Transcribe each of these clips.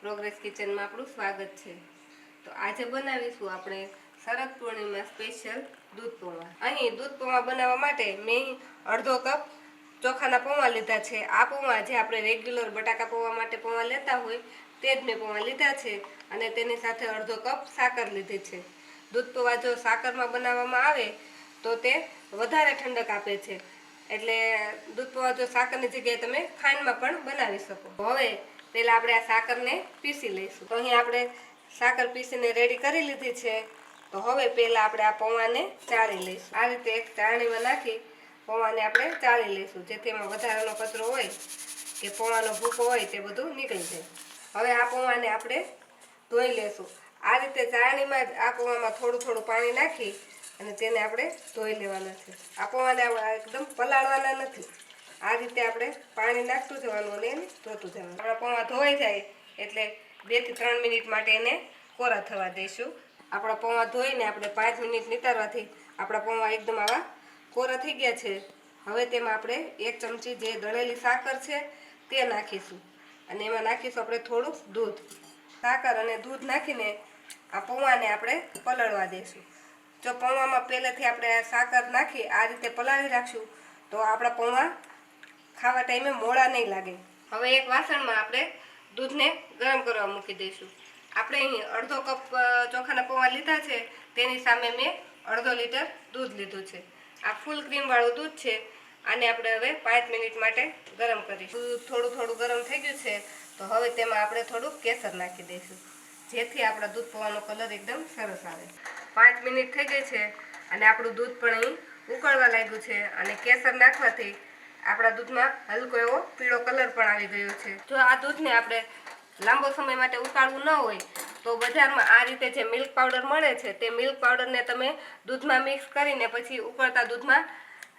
Progress કિચનમાં આપણું સ્વાગત છે। તો આજે બનાવીશું આપણે શરદ પૂર્ણિમા સ્પેશિયલ દૂધ પૌવા। અહીં દૂધ પૌવા બનાવવા માટે મેં અડધો કપ ચોખાના પૌવા લીધા છે। આ પૌવા જે આપણે રેગ્યુલર બટાકા પૌવા માટે પૌવા લેતા હોય તે જ મેં પૌવા લીધા છે અને તેની સાથે અડધો કપ સાકર લીધી છે। દૂધ પૌવા જો સાકરમાં બનાવવામાં આવે તો તે વધારે ઠંડક આપે છે, એટલે દૂધ પૌવા જો સાકરની જગ્યાએ તમે ખાંડમાં પણ બનાવી શકો। હવે પહેલા આપણે આ સાકરને પીસી લઈશું। તો અહીં આપણે સાકર પીસીને રેડી કરી લીધી છે। તો હવે પહેલા આપણે આ પૌવાને ચાળી લઈશું। આ રીતે એક ચાળણીમાં નાખી પૌવાને આપણે ચાળી લઈશું, જેથી એમાં વધારાનો કચરો હોય કે પૌવાનો ભૂકો હોય તે બધું નીકળી જાય। હવે આ પૌવાને આપણે ધોઈ લેશું। આ રીતે ચાળણીમાં જ આ પૌવામાં થોડું થોડું પાણી નાખી અને તેને આપણે ધોઈ લેવાના છે। આ પૌવાને એકદમ પલાળવાના નથી, આ રીતે આપણે પાણી નાખતું જવાનું અને એને ધોતું જવાનું। આપણા પૌવા ધોઈ જાય એટલે 2 થી 3 મિનિટ માટે એને કોરા થવા દઈશું। આપણા પૌવા ધોઈને આપણે 5 મિનિટ નિતારવાથી આપણા પૌવા એકદમ આવા કોરા થઈ ગયા છે। હવે તેમાં આપણે 1 ચમચી જે દળેલી સાકર છે તે નાખીશું અને એમાં નાખીશું આપણે થોડુંક દૂધ। સાકર અને દૂધ નાખીને આ પૌવાને આપણે પલળવા દઈશું। જો પૌવામાં પહેલેથી આપણે સાકર નાખી આ રીતે પલાળી રાખશું તો આપણા પૌવા ખાવા ટાઈમે મોળા નહીં લાગે। હવે એક વાસણમાં આપણે દૂધને ગરમ કરવા મૂકી દઈશું। આપણે અહીં અડધો કપ ચોખાના પૌવા લીધા છે, તેની સામે મેં અડધો લીટર દૂધ લીધું છે। આ ફૂલ ક્રીમવાળું દૂધ છે। આને આપણે હવે 5 મિનિટ માટે ગરમ કરીશું। દૂધ થોડું થોડું ગરમ થઈ ગયું છે, તો હવે તેમાં આપણે થોડુંક કેસર નાખી દઈશું, જેથી આપણા દૂધ પૌવાનો કલર એકદમ સરસ આવે। 5 મિનિટ થઈ ગઈ છે અને આપણું દૂધ પણ અહીં ઉકળવા લાગ્યું છે અને કેસર નાખવાથી આપણા દૂધમાં હલકો એવો પીળો કલર પણ આવી ગયો છે। જો આ દૂધને આપણે લાંબો સમય માટે ઉકાળવું ન હોય તો બજારમાં આ રીતે જે મિલ્ક પાવડર મળે છે તે મિલ્ક પાવડરને તમે દૂધમાં મિક્સ કરીને પછી ઉકળતા દૂધમાં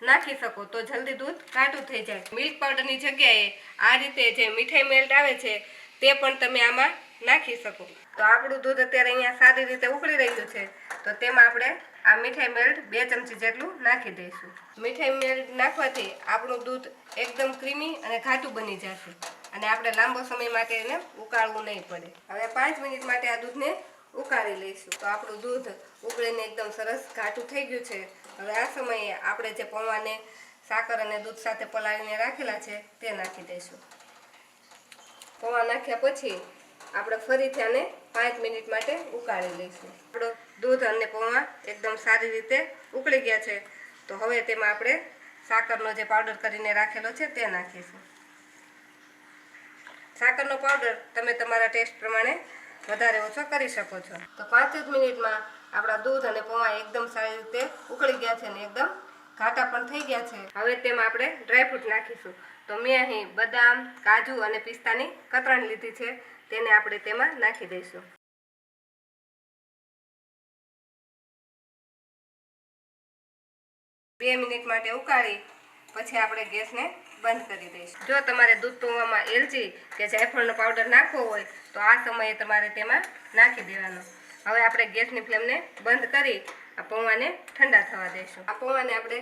નાખી શકો તો જલ્દી દૂધ ઘાટું થઈ જાય। મિલ્ક પાવડરની જગ્યાએ આ રીતે જે મીઠાઈ મેલ્ટ આવે છે તે પણ તમે આમાં નાખી શકો। તો આપણું દૂધ અત્યારે અહીંયા સારી રીતે ઉકળી રહ્યું છે, તો તેમાં આપણે આ મીઠાઈ મેલ્ટ 2 ચમચી જેટલું નાખી દઈશું। મીઠાઈ મેલ્ટ નાખવાથી આપણું દૂધ એકદમ ક્રીમી અને ઘાટું બની જશે અને આપણે લાંબો સમય માટે એને ઉકાળવું નહીં પડે। હવે 5 મિનિટ માટે આ દૂધને ઉકાળી લઈશું। તો આપણું દૂધ ઉકળીને એકદમ સરસ ઘાટું થઈ ગયું છે। હવે આ સમયે આપણે જે પૌવાને સાકર અને દૂધ સાથે પલાળીને રાખેલા છે તે નાખી દઈશું। પૌવા નાખ્યા પછી આપણે ફરીથી આને 5 મિનિટ માટે ઉકાળી લઈશું। આપણું દૂધ અને પૌવા એકદમ સારી રીતે ઉકળી ગયા છે, તો હવે તેમાં આપણે સાકરનો જે પાવડર કરીને રાખેલો છે તે નાખીશું। સાકરનો પાવડર તમે તમારા ટેસ્ટ પ્રમાણે વધારે ઓછો કરી શકો છો। તો 5 જ મિનિટમાં આપણા દૂધ અને પૌવા એકદમ સારી રીતે ઉકળી ગયા છે અને એકદમ ઘાટા પણ થઈ ગયા છે। હવે તેમાં આપણે ડ્રાયફ્રૂટ નાખીશું। તો મેં અહીં બદામ, કાજુ અને પિસ્તાની કતરણ લીધી છે, તેને આપણે તેમાં નાખી દઈશું। બે મિનિટ માટે ઉકાળી પછી આપણે ગેસને બંધ કરી દઈશું। જો તમારે દૂધ પૌવામાં એલચી કે જાયફળનો પાવડર નાખવો હોય તો આ સમયે તમારે તેમાં નાખી દેવાનો। હવે આપણે ગેસની ફ્લેમને બંધ કરી આ પૌવાને ઠંડા થવા દઈશું। આ પૌવાને આપણે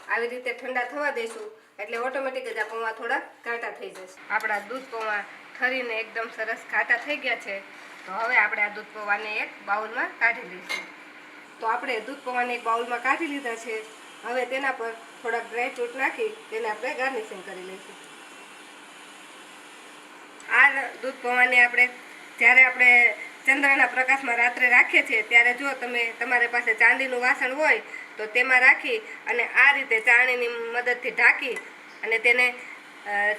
આવી રીતે ઠંડા થવા દઈશું એટલે ઓટોમેટિક જ આ પૌવા થોડા ઘાટા થઈ જશે। આપણા દૂધ પૌવા ઠરીને એકદમ સરસ ઘાટા થઈ ગયા છે, તો હવે આપણે આ દૂધ પૌવાને એક બાઉલમાં કાઢી લઈશું। તો આપણે દૂધ પૌવાને એક બાઉલમાં કાઢી લીધા છે। હવે તેના પર થોડાક ડ્રાયફ્રૂટ નાખી તેને આપણે ગાર્નિશિંગ કરી લઈશું। આ દૂધ પૌવાને આપણે જ્યારે આપણે ચંદ્રના પ્રકાશમાં રાત્રે રાખીએ છીએ ત્યારે જો તમારી પાસે ચાંદીનું વાસણ હોય તો તેમાં રાખી અને આ રીતે ચાળણીની મદદથી ઢાંકી અને તેને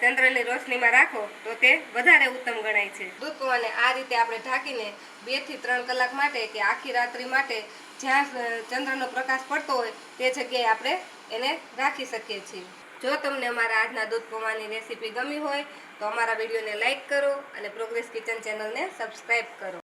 ચંદ્રની રોશનીમાં રાખો તો તે વધારે ઉત્તમ ગણાય છે। દૂધ પૌવાને આ રીતે આપણે ઢાંકીને 2 થી 3 કલાક માટે કે આખી રાત્રિ માટે જ્યાં ચંદ્રનો પ્રકાશ પડતો હોય તે જગ્યાએ આપણે એને રાખી શકીએ છીએ। જો તમને અમારા આજના દૂધ પૌવાની રેસીપી ગમી હોય તો અમારા વિડીયોને લાઈક કરો અને પ્રોગ્રેસ કિચન ચેનલને સબસ્ક્રાઈબ કરો।